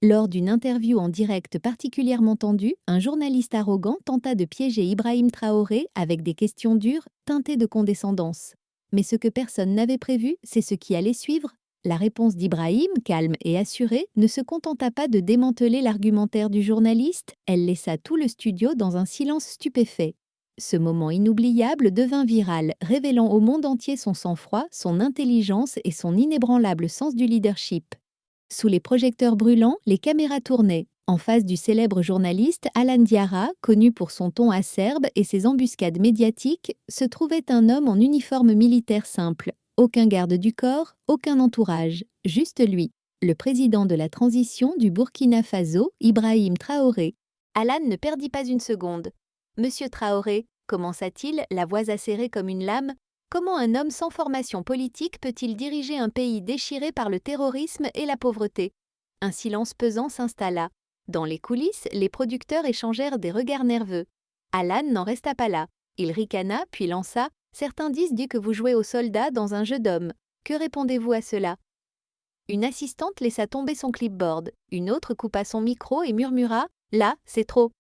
Lors d'une interview en direct particulièrement tendue, un journaliste arrogant tenta de piéger Ibrahim Traoré avec des questions dures, teintées de condescendance. Mais ce que personne n'avait prévu, c'est ce qui allait suivre. La réponse d'Ibrahim, calme et assurée, ne se contenta pas de démanteler l'argumentaire du journaliste, elle laissa tout le studio dans un silence stupéfait. Ce moment inoubliable devint viral, révélant au monde entier son sang-froid, son intelligence et son inébranlable sens du leadership. Sous les projecteurs brûlants, les caméras tournaient. En face du célèbre journaliste Alan Diarra, connu pour son ton acerbe et ses embuscades médiatiques, se trouvait un homme en uniforme militaire simple. Aucun garde du corps, aucun entourage, juste lui, le président de la transition du Burkina Faso, Ibrahim Traoré. Alan ne perdit pas une seconde. « Monsieur Traoré », commença-t-il, la voix acérée comme une lame, comment un homme sans formation politique peut-il diriger un pays déchiré par le terrorisme et la pauvreté? Un silence pesant s'installa. Dans les coulisses, les producteurs échangèrent des regards nerveux. Alan n'en resta pas là. Il ricana, puis lança « Certains disent que vous jouez aux soldats dans un jeu d'hommes. Que répondez-vous à cela ?» Une assistante laissa tomber son clipboard. Une autre coupa son micro et murmura « Là, c'est trop !»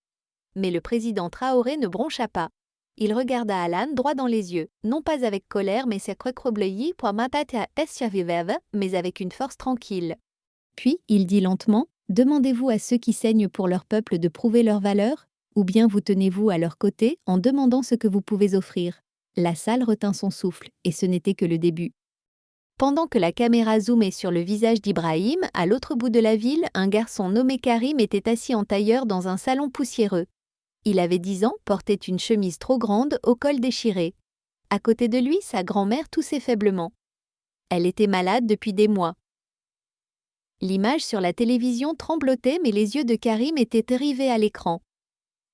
Mais le président Traoré ne broncha pas. Il regarda Alan droit dans les yeux, non pas avec colère mais avec une force tranquille. Puis il dit lentement « Demandez-vous à ceux qui saignent pour leur peuple de prouver leur valeur, ou bien vous tenez-vous à leur côté en demandant ce que vous pouvez offrir ?» La salle retint son souffle, et ce n'était que le début. Pendant que la caméra zoomait sur le visage d'Ibrahim, à l'autre bout de la ville, un garçon nommé Karim était assis en tailleur dans un salon poussiéreux. Il avait 10 ans, portait une chemise trop grande, au col déchiré. À côté de lui, sa grand-mère toussait faiblement. Elle était malade depuis des mois. L'image sur la télévision tremblotait, mais les yeux de Karim étaient rivés à l'écran.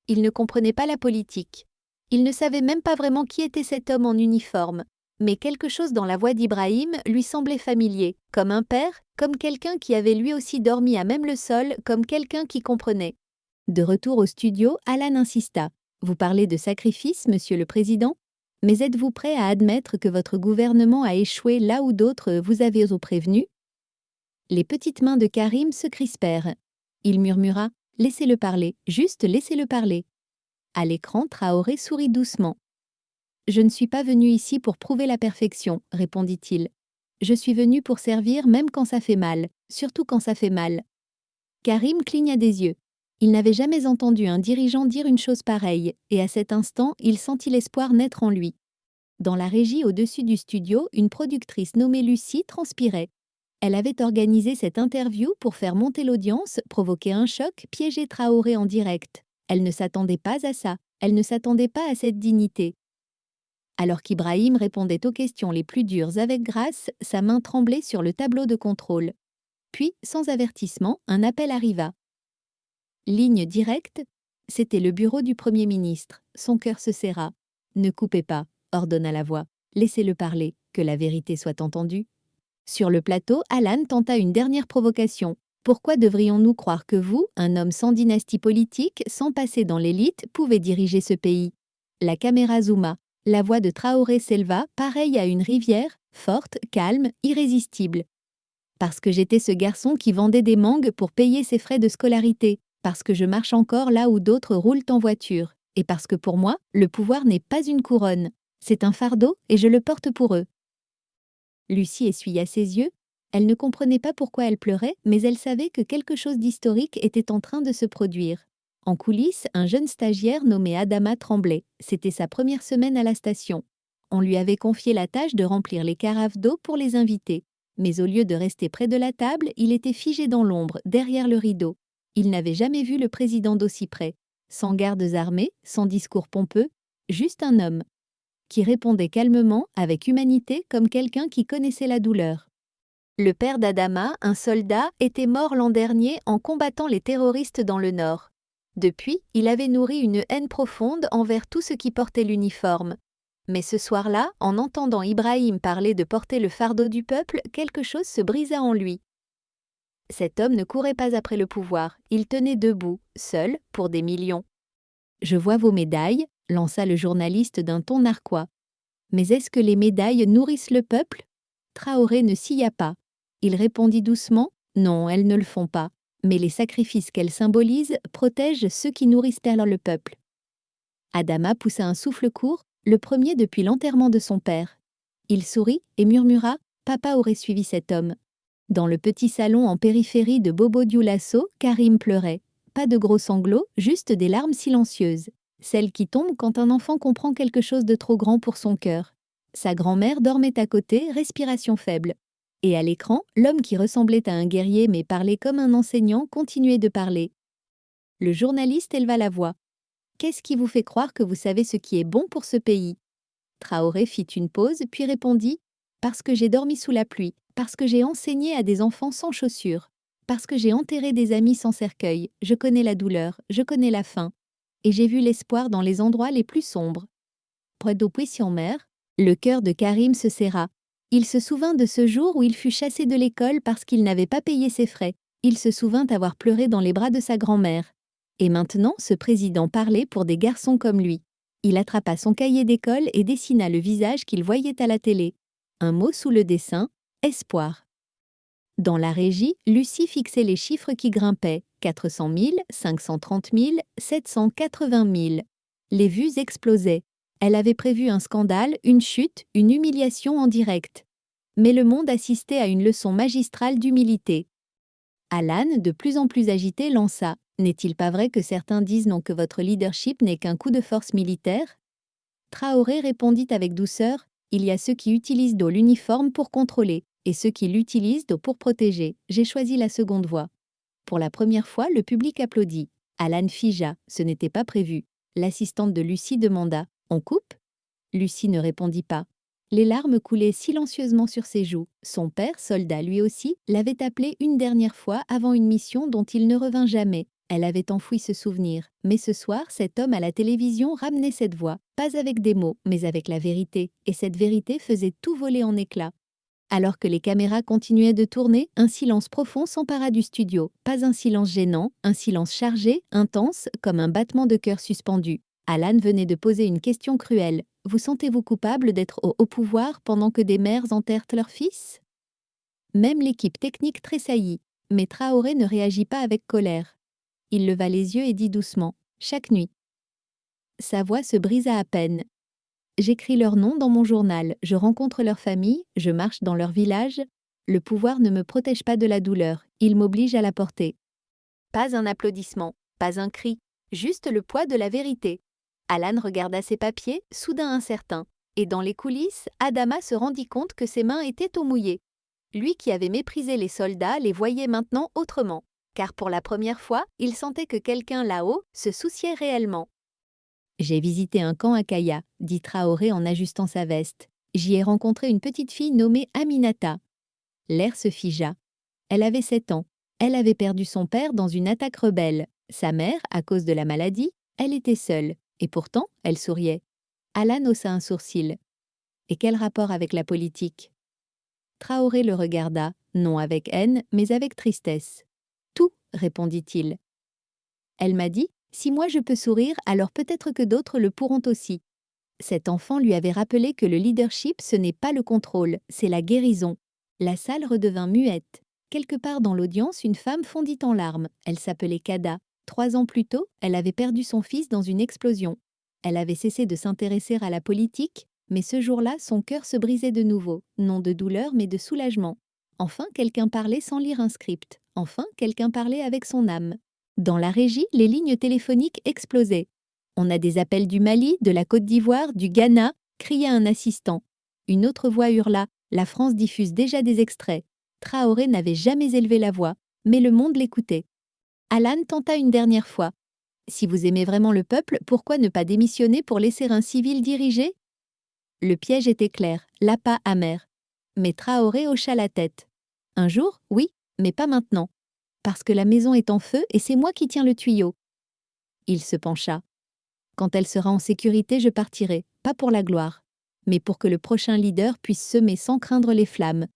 Il ne comprenait pas la politique. Il ne savait même pas vraiment qui était cet homme en uniforme. Mais quelque chose dans la voix d'Ibrahim lui semblait familier, comme un père, comme quelqu'un qui avait lui aussi dormi à même le sol, comme quelqu'un qui comprenait. De retour au studio, Alan insista. « Vous parlez de sacrifice, monsieur le président? Mais êtes-vous prêt à admettre que votre gouvernement a échoué là où d'autres vous avez prévenu ?» Les petites mains de Karim se crispèrent. Il murmura « Laissez-le parler, juste laissez-le parler ». À l'écran, Traoré sourit doucement. « Je ne suis pas venu ici pour prouver la perfection, répondit-il. Je suis venu pour servir même quand ça fait mal, surtout quand ça fait mal. » Karim cligna des yeux. Il n'avait jamais entendu un dirigeant dire une chose pareille, et à cet instant, il sentit l'espoir naître en lui. Dans la régie au-dessus du studio, une productrice nommée Lucie transpirait. Elle avait organisé cette interview pour faire monter l'audience, provoquer un choc, piéger Traoré en direct. Elle ne s'attendait pas à ça, elle ne s'attendait pas à cette dignité. Alors qu'Ibrahim répondait aux questions les plus dures avec grâce, sa main tremblait sur le tableau de contrôle. Puis, sans avertissement, un appel arriva. Ligne directe, c'était le bureau du Premier ministre. Son cœur se serra. « Ne coupez pas », ordonna la voix. « Laissez-le parler, que la vérité soit entendue. » Sur le plateau, Alan tenta une dernière provocation. « Pourquoi devrions-nous croire que vous, un homme sans dynastie politique, sans passer dans l'élite, pouvez diriger ce pays ?» La caméra zooma. La voix de Traoré s'éleva, pareille à une rivière, forte, calme, irrésistible. « Parce que j'étais ce garçon qui vendait des mangues pour payer ses frais de scolarité. Parce que je marche encore là où d'autres roulent en voiture, et parce que pour moi, le pouvoir n'est pas une couronne. C'est un fardeau et je le porte pour eux. » Lucie essuya ses yeux. Elle ne comprenait pas pourquoi elle pleurait, mais elle savait que quelque chose d'historique était en train de se produire. En coulisses, un jeune stagiaire nommé Adama tremblait. C'était sa première semaine à la station. On lui avait confié la tâche de remplir les carafes d'eau pour les invités. Mais au lieu de rester près de la table, il était figé dans l'ombre, derrière le rideau. Il n'avait jamais vu le président d'aussi près, sans gardes armés, sans discours pompeux, juste un homme, qui répondait calmement, avec humanité, comme quelqu'un qui connaissait la douleur. Le père d'Adama, un soldat, était mort l'an dernier en combattant les terroristes dans le Nord. Depuis, il avait nourri une haine profonde envers tout ce qui portait l'uniforme. Mais ce soir-là, en entendant Ibrahim parler de porter le fardeau du peuple, quelque chose se brisa en lui. Cet homme ne courait pas après le pouvoir, il tenait debout, seul, pour des millions. « Je vois vos médailles », lança le journaliste d'un ton narquois. « Mais est-ce que les médailles nourrissent le peuple ?» Traoré ne sia pas. Il répondit doucement « Non, elles ne le font pas. Mais les sacrifices qu'elle symbolise protègent ceux qui nourrissent alors le peuple. Adama poussa un souffle court, le premier depuis l'enterrement de son père. Il sourit et murmura « Papa aurait suivi cet homme ». Dans le petit salon en périphérie de Bobo Dioulasso, Karim pleurait. Pas de gros sanglots, juste des larmes silencieuses. Celles qui tombent quand un enfant comprend quelque chose de trop grand pour son cœur. Sa grand-mère dormait à côté, respiration faible. Et à l'écran, l'homme qui ressemblait à un guerrier mais parlait comme un enseignant continuait de parler. Le journaliste éleva la voix. « Qu'est-ce qui vous fait croire que vous savez ce qui est bon pour ce pays ?» Traoré fit une pause puis répondit « Parce que j'ai dormi sous la pluie, parce que j'ai enseigné à des enfants sans chaussures, parce que j'ai enterré des amis sans cercueil, je connais la douleur, je connais la faim, et j'ai vu l'espoir dans les endroits les plus sombres. » Près d'Aupuy-sur-Mer, le cœur de Karim se serra. Il se souvint de ce jour où il fut chassé de l'école parce qu'il n'avait pas payé ses frais. Il se souvint avoir pleuré dans les bras de sa grand-mère. Et maintenant, ce président parlait pour des garçons comme lui. Il attrapa son cahier d'école et dessina le visage qu'il voyait à la télé. Un mot sous le dessin, espoir. Dans la régie, Lucie fixait les chiffres qui grimpaient, 400 000, 530 000, 780 000. Les vues explosaient. Elle avait prévu un scandale, une chute, une humiliation en direct. Mais le monde assistait à une leçon magistrale d'humilité. Alan, de plus en plus agité, lança « N'est-il pas vrai que certains disent non que votre leadership n'est qu'un coup de force militaire ?» Traoré répondit avec douceur « Il y a ceux qui utilisent d'eau l'uniforme pour contrôler, et ceux qui l'utilisent d'eau pour protéger. J'ai choisi la seconde voie. » Pour la première fois, le public applaudit. Alan figea, ce n'était pas prévu. L'assistante de Lucie demanda « On coupe ?» Lucie ne répondit pas. Les larmes coulaient silencieusement sur ses joues. Son père, soldat lui aussi, l'avait appelé une dernière fois avant une mission dont il ne revint jamais. Elle avait enfoui ce souvenir. Mais ce soir, cet homme à la télévision ramenait cette voix, pas avec des mots, mais avec la vérité. Et cette vérité faisait tout voler en éclats. Alors que les caméras continuaient de tourner, un silence profond s'empara du studio. Pas un silence gênant, un silence chargé, intense, comme un battement de cœur suspendu. Alan venait de poser une question cruelle. « Vous sentez-vous coupable d'être au haut pouvoir pendant que des mères enterrent leurs fils ?» Même l'équipe technique tressaillit, mais Traoré ne réagit pas avec colère. Il leva les yeux et dit doucement « Chaque nuit. » Sa voix se brisa à peine. « J'écris leurs noms dans mon journal, je rencontre leurs familles, je marche dans leur village. Le pouvoir ne me protège pas de la douleur, il m'oblige à la porter. » Pas un applaudissement, pas un cri, juste le poids de la vérité. Alan regarda ses papiers, soudain incertain, et dans les coulisses, Adama se rendit compte que ses mains étaient au mouillé. Lui qui avait méprisé les soldats les voyait maintenant autrement, car pour la première fois, il sentait que quelqu'un là-haut se souciait réellement. « J'ai visité un camp à Kaya, » dit Traoré en ajustant sa veste. « J'y ai rencontré une petite fille nommée Aminata. » L'air se figea. Elle avait 7 ans. Elle avait perdu son père dans une attaque rebelle. Sa mère, à cause de la maladie, elle était seule. Et pourtant, elle souriait. Alan haussa un sourcil. « Et quel rapport avec la politique ?» Traoré le regarda, non avec haine, mais avec tristesse. « Tout, » répondit-il. Elle m'a dit « Si moi je peux sourire, alors peut-être que d'autres le pourront aussi. » Cet enfant lui avait rappelé que le leadership, ce n'est pas le contrôle, c'est la guérison. La salle redevint muette. Quelque part dans l'audience, une femme fondit en larmes. Elle s'appelait Kada. 3 ans plus tôt, elle avait perdu son fils dans une explosion. Elle avait cessé de s'intéresser à la politique, mais ce jour-là, son cœur se brisait de nouveau, non de douleur, mais de soulagement. Enfin, quelqu'un parlait sans lire un script. Enfin, quelqu'un parlait avec son âme. Dans la régie, les lignes téléphoniques explosaient. « On a des appels du Mali, de la Côte d'Ivoire, du Ghana », cria un assistant. Une autre voix hurla « La France diffuse déjà des extraits ». Traoré n'avait jamais élevé la voix, mais le monde l'écoutait. Alan tenta une dernière fois. « Si vous aimez vraiment le peuple, pourquoi ne pas démissionner pour laisser un civil diriger ?» Le piège était clair, l'appât amer. Mais Traoré hocha la tête. « Un jour, oui, mais pas maintenant. Parce que la maison est en feu et c'est moi qui tiens le tuyau. » Il se pencha. « Quand elle sera en sécurité, je partirai, pas pour la gloire, mais pour que le prochain leader puisse semer sans craindre les flammes. »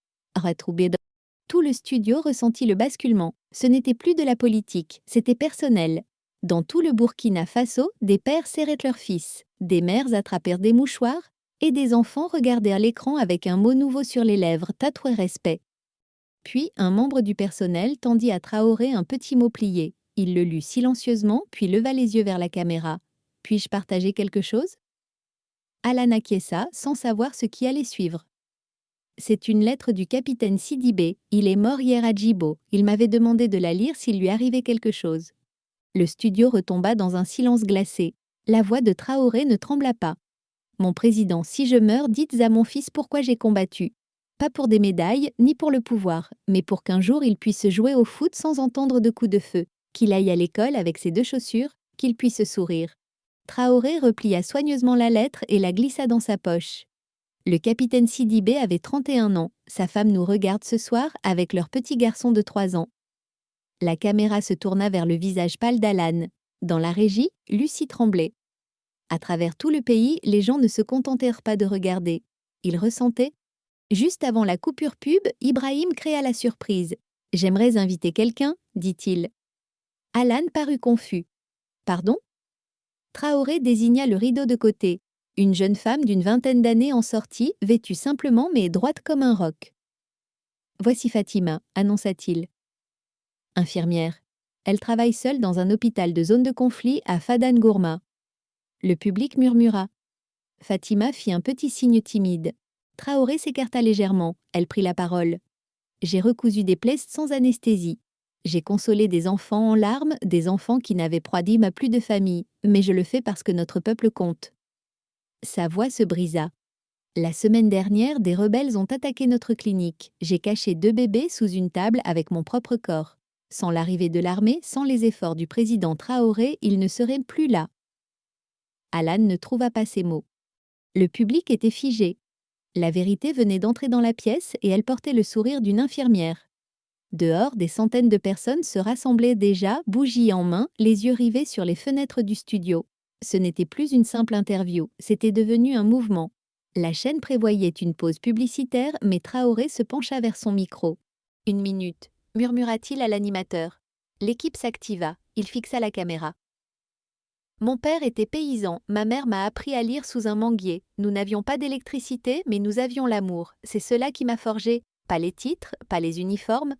Tout le studio ressentit le basculement. Ce n'était plus de la politique, c'était personnel. Dans tout le Burkina Faso, des pères serraient leurs fils, des mères attrapèrent des mouchoirs et des enfants regardèrent l'écran avec un mot nouveau sur les lèvres, tatoué respect. Puis un membre du personnel tendit à Traoré un petit mot plié. Il le lut silencieusement, puis leva les yeux vers la caméra. « Puis-je partager quelque chose ?» Alan acquiesça, sans savoir ce qui allait suivre. « C'est une lettre du capitaine Sidibé. Il est mort hier à Djibo. Il m'avait demandé de la lire s'il lui arrivait quelque chose. » Le studio retomba dans un silence glacé. La voix de Traoré ne trembla pas. « Mon président, si je meurs, dites à mon fils pourquoi j'ai combattu. Pas pour des médailles, ni pour le pouvoir, mais pour qu'un jour il puisse jouer au foot sans entendre de coups de feu, qu'il aille à l'école avec ses 2 chaussures, qu'il puisse sourire. » Traoré replia soigneusement la lettre et la glissa dans sa poche. Le capitaine Sidibé avait 31 ans. Sa femme nous regarde ce soir avec leur petit garçon de 3 ans. La caméra se tourna vers le visage pâle d'Alan. Dans la régie, Lucie tremblait. À travers tout le pays, les gens ne se contentèrent pas de regarder. Ils ressentaient. Juste avant la coupure pub, Ibrahim créa la surprise. « J'aimerais inviter quelqu'un, dit-il. » Alan parut confus. « Pardon ?» Traoré désigna le rideau de côté. Une jeune femme d'une 20aine d'années en sortit, vêtue simplement mais droite comme un roc. « Voici Fatima, annonça-t-il. Infirmière. Elle travaille seule dans un hôpital de zone de conflit à Fadan Gourma. » Le public murmura. Fatima fit un petit signe timide. Traoré s'écarta légèrement. Elle prit la parole. « J'ai recousu des plaies sans anesthésie. J'ai consolé des enfants en larmes, des enfants qui n'avaient prodim à plus de famille, mais je le fais parce que notre peuple compte. » Sa voix se brisa. « La semaine dernière, des rebelles ont attaqué notre clinique. J'ai caché 2 bébés sous une table avec mon propre corps. Sans l'arrivée de l'armée, sans les efforts du président Traoré, ils ne seraient plus là. » Alan ne trouva pas ces mots. Le public était figé. La vérité venait d'entrer dans la pièce et elle portait le sourire d'une infirmière. Dehors, des centaines de personnes se rassemblaient déjà, bougies en main, les yeux rivés sur les fenêtres du studio. Ce n'était plus une simple interview, c'était devenu un mouvement. La chaîne prévoyait une pause publicitaire, mais Traoré se pencha vers son micro. « 1 minute », murmura-t-il à l'animateur. L'équipe s'activa, il fixa la caméra. « Mon père était paysan, ma mère m'a appris à lire sous un manguier. Nous n'avions pas d'électricité, mais nous avions l'amour. C'est cela qui m'a forgé. Pas les titres, pas les uniformes. »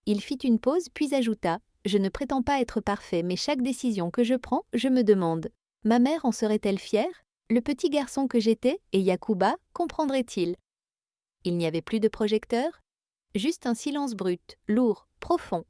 Il fit une pause, puis ajouta « Je ne prétends pas être parfait, mais chaque décision que je prends, je me demande. Ma mère en serait-elle fière? Le petit garçon que j'étais, et Yacouba, comprendrait-il ?» Il n'y avait plus de projecteur. Juste un silence brut, lourd, profond.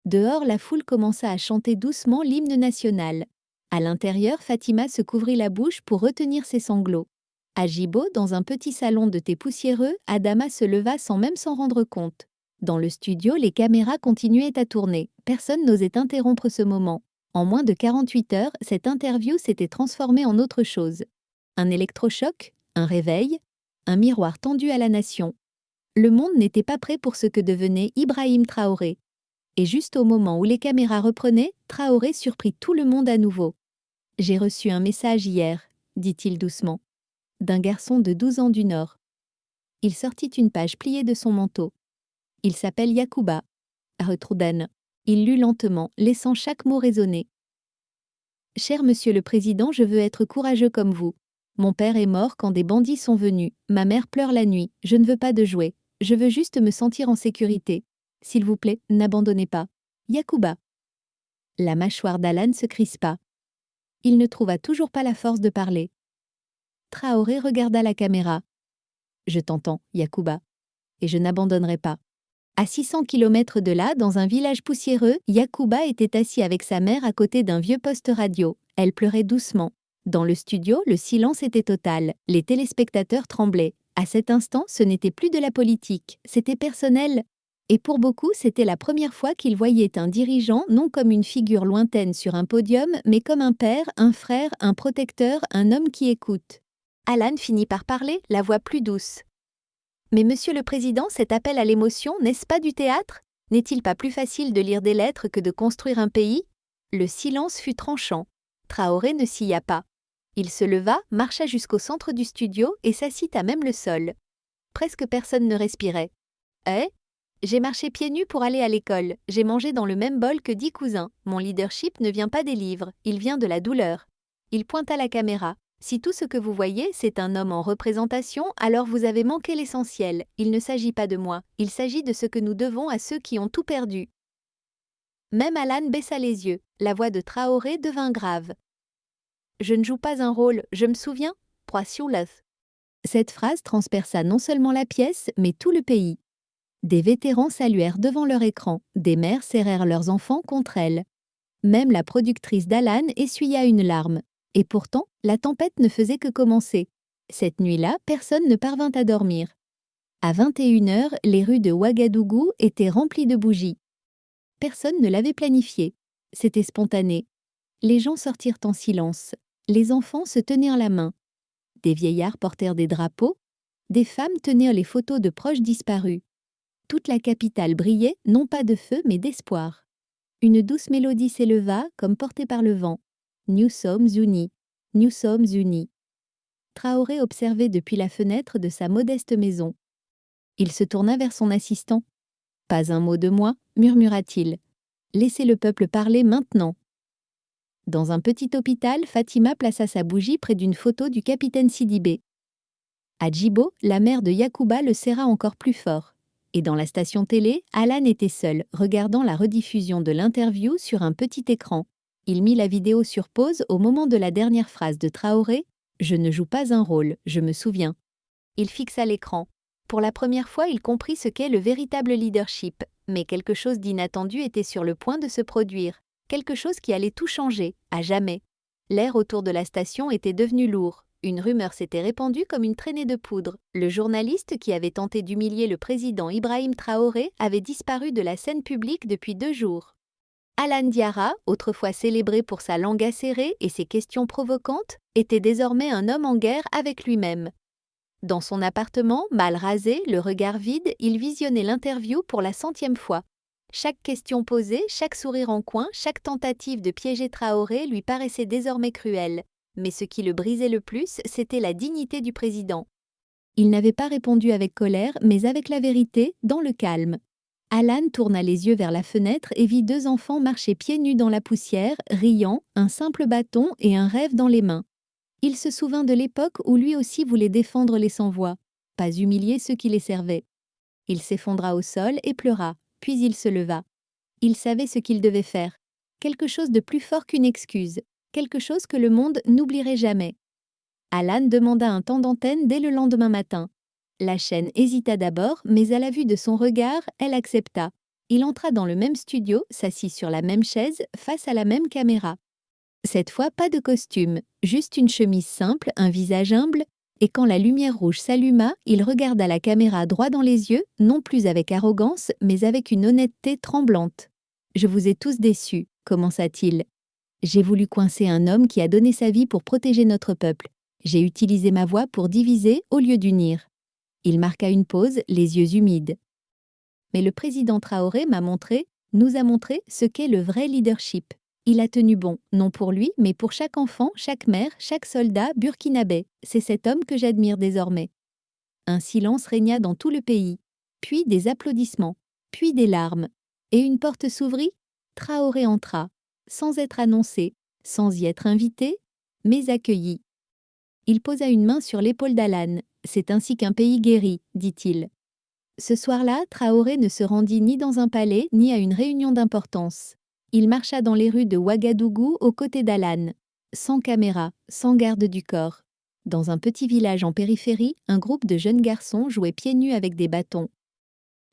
Dehors, la foule commença à chanter doucement l'hymne national. À l'intérieur, Fatima se couvrit la bouche pour retenir ses sanglots. À Djibo, dans un petit salon de thé poussiéreux, Adama se leva sans même s'en rendre compte. Dans le studio, les caméras continuaient à tourner. Personne n'osait interrompre ce moment. En moins de 48 heures, cette interview s'était transformée en autre chose. Un électrochoc, un réveil, un miroir tendu à la nation. Le monde n'était pas prêt pour ce que devenait Ibrahim Traoré. Et juste au moment où les caméras reprenaient, Traoré surprit tout le monde à nouveau. « J'ai reçu un message hier, » dit-il doucement, « d'un garçon de 12 ans du Nord. » Il sortit une page pliée de son manteau. « Il s'appelle Yacouba. » Retroudan. Il lut lentement, laissant chaque mot résonner. « Cher Monsieur le Président, je veux être courageux comme vous. Mon père est mort quand des bandits sont venus. Ma mère pleure la nuit. Je ne veux pas de jouets. Je veux juste me sentir en sécurité. S'il vous plaît, n'abandonnez pas. Yacouba. » La mâchoire d'Alan se crispa. Il ne trouva toujours pas la force de parler. Traoré regarda la caméra. « Je t'entends, Yacouba. Et je n'abandonnerai pas. » À 600 km de là, dans un village poussiéreux, Yacouba était assis avec sa mère à côté d'un vieux poste radio. Elle pleurait doucement. Dans le studio, le silence était total. Les téléspectateurs tremblaient. À cet instant, ce n'était plus de la politique, c'était personnel. Et pour beaucoup, c'était la première fois qu'ils voyaient un dirigeant non comme une figure lointaine sur un podium, mais comme un père, un frère, un protecteur, un homme qui écoute. Alan finit par parler, la voix plus douce. « Mais Monsieur le Président, cet appel à l'émotion, n'est-ce pas du théâtre? N'est-il pas plus facile de lire des lettres que de construire un pays ?» Le silence fut tranchant. Traoré ne sia pas. Il se leva, marcha jusqu'au centre du studio et s'assit à même le sol. Presque personne ne respirait. « Eh ? J'ai marché pieds nus pour aller à l'école. J'ai mangé dans le même bol que 10 cousins. Mon leadership ne vient pas des livres, il vient de la douleur. » Il pointa la caméra. Si tout ce que vous voyez, c'est un homme en représentation, alors vous avez manqué l'essentiel. Il ne s'agit pas de moi, il s'agit de ce que nous devons à ceux qui ont tout perdu. Même Alan baissa les yeux. La voix de Traoré devint grave. Je ne joue pas un rôle, je me souviens. Cette phrase transperça non seulement la pièce, mais tout le pays. Des vétérans saluèrent devant leur écran, des mères serrèrent leurs enfants contre elles. Même la productrice d'Alan essuya une larme. Et pourtant, la tempête ne faisait que commencer. Cette nuit-là, personne ne parvint à dormir. À 21h, les rues de Ouagadougou étaient remplies de bougies. Personne ne l'avait planifié. C'était spontané. Les gens sortirent en silence. Les enfants se tenirent la main. Des vieillards portèrent des drapeaux. Des femmes tenirent les photos de proches disparus. Toute la capitale brillait, non pas de feu, mais d'espoir. Une douce mélodie s'éleva, comme portée par le vent. Nous sommes unis. Nous sommes unis. Traoré observait depuis la fenêtre de sa modeste maison. Il se tourna vers son assistant. Pas un mot de moi, murmura-t-il. Laissez le peuple parler maintenant. Dans un petit hôpital, Fatima plaça sa bougie près d'une photo du capitaine Sidibé. À Djibo, la mère de Yacouba le serra encore plus fort. Et dans la station télé, Alan était seul, regardant la rediffusion de l'interview sur un petit écran. Il mit la vidéo sur pause au moment de la dernière phrase de Traoré « Je ne joue pas un rôle, je me souviens ». Il fixa l'écran. Pour la première fois, il comprit ce qu'est le véritable leadership. Mais quelque chose d'inattendu était sur le point de se produire. Quelque chose qui allait tout changer, à jamais. L'air autour de la station était devenu lourd. Une rumeur s'était répandue comme une traînée de poudre. Le journaliste qui avait tenté d'humilier le président Ibrahim Traoré avait disparu de la scène publique depuis 2 jours. Alan Diarra, autrefois célébré pour sa langue acérée et ses questions provocantes, était désormais un homme en guerre avec lui-même. Dans son appartement, mal rasé, le regard vide, il visionnait l'interview pour la 100e fois. Chaque question posée, chaque sourire en coin, chaque tentative de piéger Traoré lui paraissait désormais cruelle. Mais ce qui le brisait le plus, c'était la dignité du président. Il n'avait pas répondu avec colère, mais avec la vérité, dans le calme. Alan tourna les yeux vers la fenêtre et vit 2 enfants marcher pieds nus dans la poussière, riant, un simple bâton et un rêve dans les mains. Il se souvint de l'époque où lui aussi voulait défendre les sans-voix, pas humilier ceux qui les servaient. Il s'effondra au sol et pleura, puis il se leva. Il savait ce qu'il devait faire, quelque chose de plus fort qu'une excuse, quelque chose que le monde n'oublierait jamais. Alan demanda un temps d'antenne dès le lendemain matin. La chaîne hésita d'abord, mais à la vue de son regard, elle accepta. Il entra dans le même studio, s'assit sur la même chaise, face à la même caméra. Cette fois, pas de costume, juste une chemise simple, un visage humble, et quand la lumière rouge s'alluma, il regarda la caméra droit dans les yeux, non plus avec arrogance, mais avec une honnêteté tremblante. « Je vous ai tous déçus », commença-t-il. « J'ai voulu coincer un homme qui a donné sa vie pour protéger notre peuple. J'ai utilisé ma voix pour diviser au lieu d'unir. » Il marqua une pause, les yeux humides. Mais le président Traoré nous a montré ce qu'est le vrai leadership. Il a tenu bon, non pour lui, mais pour chaque enfant, chaque mère, chaque soldat burkinabé. C'est cet homme que j'admire désormais. Un silence régna dans tout le pays, puis des applaudissements, puis des larmes. Et une porte s'ouvrit, Traoré entra, sans être annoncé, sans y être invité, mais accueilli. Il posa une main sur l'épaule d'Alan. « C'est ainsi qu'un pays guérit, dit-il. » Ce soir-là, Traoré ne se rendit ni dans un palais, ni à une réunion d'importance. Il marcha dans les rues de Ouagadougou aux côtés d'Alan, sans caméra, sans garde du corps. Dans un petit village en périphérie, un groupe de jeunes garçons jouait pieds nus avec des bâtons.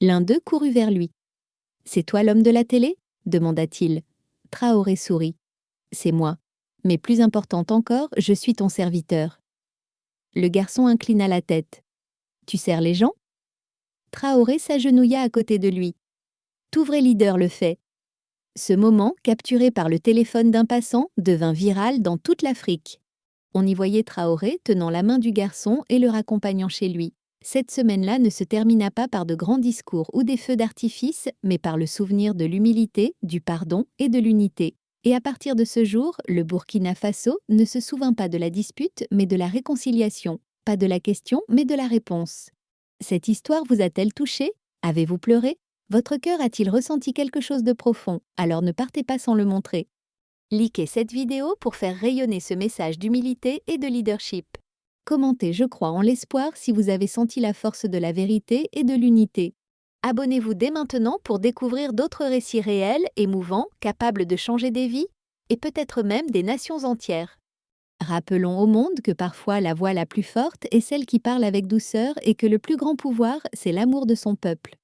L'un d'eux courut vers lui. « C'est toi l'homme de la télé ?» demanda-t-il. Traoré sourit. « C'est moi. Mais plus important encore, je suis ton serviteur. » Le garçon inclina la tête. « Tu sers les gens ?» Traoré s'agenouilla à côté de lui. « Tout vrai leader le fait. » Ce moment, capturé par le téléphone d'un passant, devint viral dans toute l'Afrique. On y voyait Traoré tenant la main du garçon et le raccompagnant chez lui. Cette semaine-là ne se termina pas par de grands discours ou des feux d'artifice, mais par le souvenir de l'humilité, du pardon et de l'unité. Et à partir de ce jour, le Burkina Faso ne se souvint pas de la dispute, mais de la réconciliation. Pas de la question, mais de la réponse. Cette histoire vous a-t-elle touché? Avez-vous pleuré? Votre cœur a-t-il ressenti quelque chose de profond? Alors ne partez pas sans le montrer. Likez cette vidéo pour faire rayonner ce message d'humilité et de leadership. Commentez « Je crois en l'espoir » si vous avez senti la force de la vérité et de l'unité. Abonnez-vous dès maintenant pour découvrir d'autres récits réels, émouvants, capables de changer des vies et peut-être même des nations entières. Rappelons au monde que parfois la voix la plus forte est celle qui parle avec douceur et que le plus grand pouvoir, c'est l'amour de son peuple.